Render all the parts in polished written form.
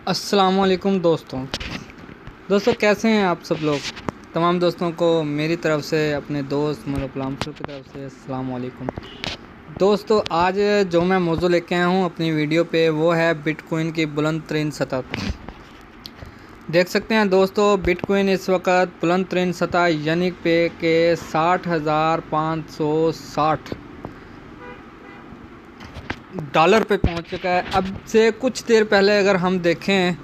अस्सलामुअलैकुम दोस्तों कैसे हैं आप सब लोग। तमाम दोस्तों को मेरी तरफ से, अपने दोस्त मतलब की तरफ से अस्सलामुअलैकुम। दोस्तों आज जो मैं मौजू लेके आया हूँ अपनी वीडियो पे वो है बिटकॉइन की बुलंद तरीन सतह। देख सकते हैं दोस्तों, बिटकॉइन इस वक्त बुलंद तरीन सतह यानी पे के 60,560 डॉलर पे पहुंच चुका है। अब से कुछ देर पहले अगर हम देखें,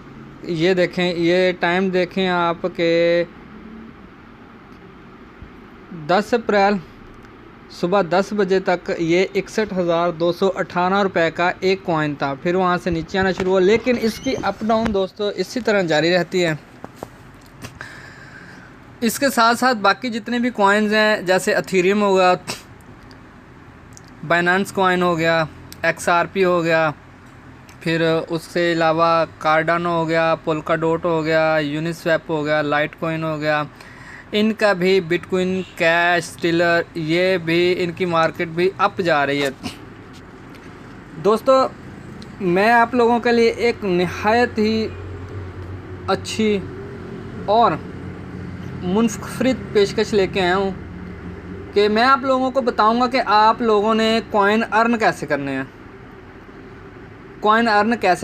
ये टाइम देखें आप के 10 अप्रैल सुबह 10 बजे तक ये 61,218 रुपये का एक कॉइन था। फिर वहाँ से नीचे आना शुरू हुआ, लेकिन इसकी अप डाउन दोस्तों इसी तरह जारी रहती है। इसके साथ साथ बाकी जितने भी कॉइन्स हैं, जैसे अथीरियम हो गया, बाइनेंस कॉइन हो गया, XRP हो गया, फिर उससे अलावा कार्डानो हो गया, पोल्का डॉट हो गया, यूनिस्वैप हो गया, लाइट कॉइन हो गया, इनका भी बिटकॉइन कैश स्टिलर ये भी इनकी मार्केट भी अप जा रही है। दोस्तों मैं आप लोगों के लिए एक निहायत ही अच्छी और मुनफरिद पेशकश लेके आया हूँ कि मैं आप लोगों को बताऊंगा कि आप लोगों ने कॉइन अर्न कैसे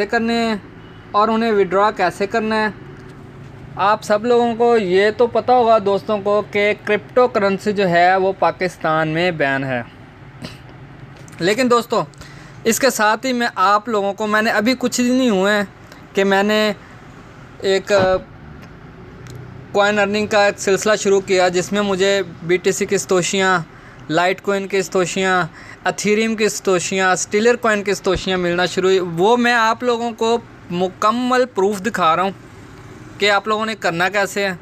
करने हैं, और उन्हें विड्रॉ कैसे करना है। आप सब लोगों को ये तो पता होगा दोस्तों को कि क्रिप्टो करेंसी जो है वो पाकिस्तान में बैन है। लेकिन दोस्तों इसके साथ ही मैं आप लोगों को, मैंने अभी कुछ दिन ही हुए हैं कि मैंने एक कॉइन अर्निंग का एक सिलसिला शुरू किया, जिसमें मुझे BTC की सतोशियाँ, लाइट कॉइन की सतोशियाँ, अथीरियम की सतोशियाँ, स्टिलर कॉइन की सतोशियाँ मिलना शुरू हुई। वो मैं आप लोगों को मुकम्मल प्रूफ दिखा रहा हूँ कि आप लोगों ने करना कैसे है।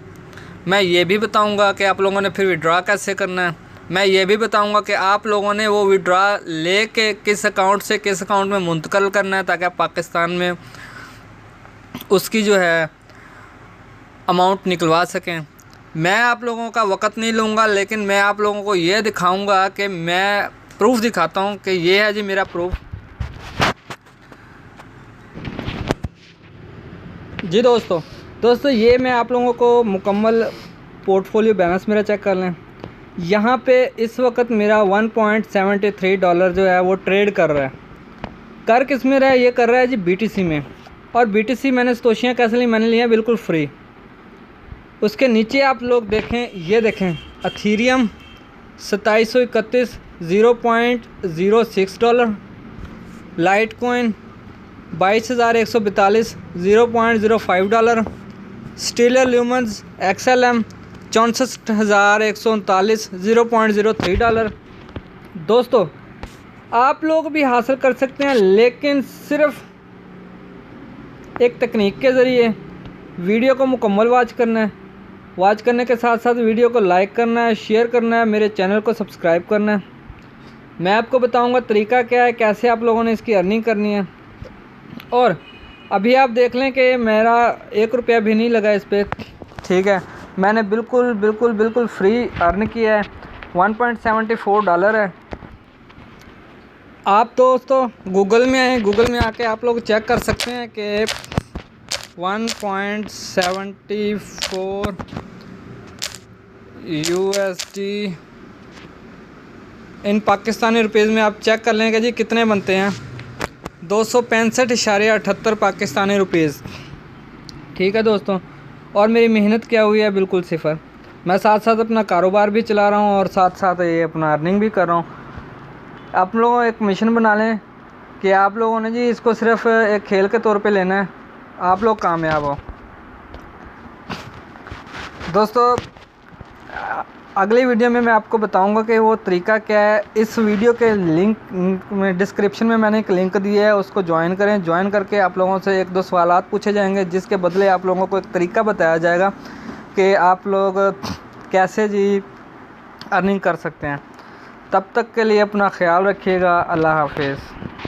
मैं ये भी बताऊँगा कि आप लोगों ने फिर विड्रॉ कैसे करना है। मैं ये भी बताऊँगा कि आप लोगों ने वो विड्रॉ ले के किस अकाउंट से किस अकाउंट में मुंतकिल करना है, ताकि आप पाकिस्तान में उसकी जो है अमाउंट निकलवा सकें। मैं आप लोगों का वक़्त नहीं लूँगा, लेकिन मैं आप लोगों को ये दिखाऊंगा कि मैं प्रूफ दिखाता हूँ कि ये है जी मेरा प्रूफ। जी दोस्तों ये मैं आप लोगों को मुकम्मल पोर्टफोलियो बैलेंस मेरा चेक कर लें। यहाँ पे इस वक्त मेरा 1.73 डॉलर जो है वो ट्रेड कर रहा है। कर किस में रहा है? ये कर रहा है जी BTC में। और BTC मैंने सतोशियाँ कैसे ली? मैंने लिया बिल्कुल फ्री। उसके नीचे आप लोग देखें, ये देखें Ethereum 2731 0.06 dollar, light coin 22,142 0.05 dollar, स्टिलर ल्यूमन्स XLM 64,139 0.03 dollar. दोस्तों आप लोग भी हासिल कर सकते हैं, लेकिन सिर्फ एक तकनीक के ज़रिए। वीडियो को मुकम्मल वॉच करना है, वॉच करने के साथ साथ वीडियो को लाइक करना है, शेयर करना है, मेरे चैनल को सब्सक्राइब करना है। मैं आपको बताऊंगा तरीका क्या है, कैसे आप लोगों ने इसकी अर्निंग करनी है। और अभी आप देख लें कि मेरा 1 रुपया भी नहीं लगा इस पर, ठीक है। मैंने बिल्कुल फ्री अर्न किया है। 1.74 डॉलर है। आप दोस्तों गूगल में आए, गूगल में आके आप लोग चेक कर सकते हैं कि 1.74 USD इन पाकिस्तानी रुपीज़ में आप चेक कर लेंगे जी कितने बनते हैं। 265.78 पाकिस्तानी रुपीज़, ठीक है दोस्तों। और मेरी मेहनत क्या हुई है? बिल्कुल सिफर। मैं साथ साथ अपना कारोबार भी चला रहा हूँ और साथ साथ ये अपना अर्निंग भी कर रहा हूँ। आप लोग एक मिशन बना लें कि आप लोगों ने जी इसको सिर्फ एक खेल के तौर पे लेना है, आप लोग कामयाब हो। दोस्तों अगली वीडियो में मैं आपको बताऊंगा कि वो तरीका क्या है। इस वीडियो के लिंक में डिस्क्रिप्शन में मैंने एक लिंक दिया है, उसको ज्वाइन करें। ज्वाइन करके आप लोगों से 1-2 सवालात पूछे जाएंगे, जिसके बदले आप लोगों को एक तरीका बताया जाएगा कि आप लोग कैसे जी अर्निंग कर सकते हैं। तब तक के लिए अपना ख्याल रखिएगा। अल्लाह हाफिज़।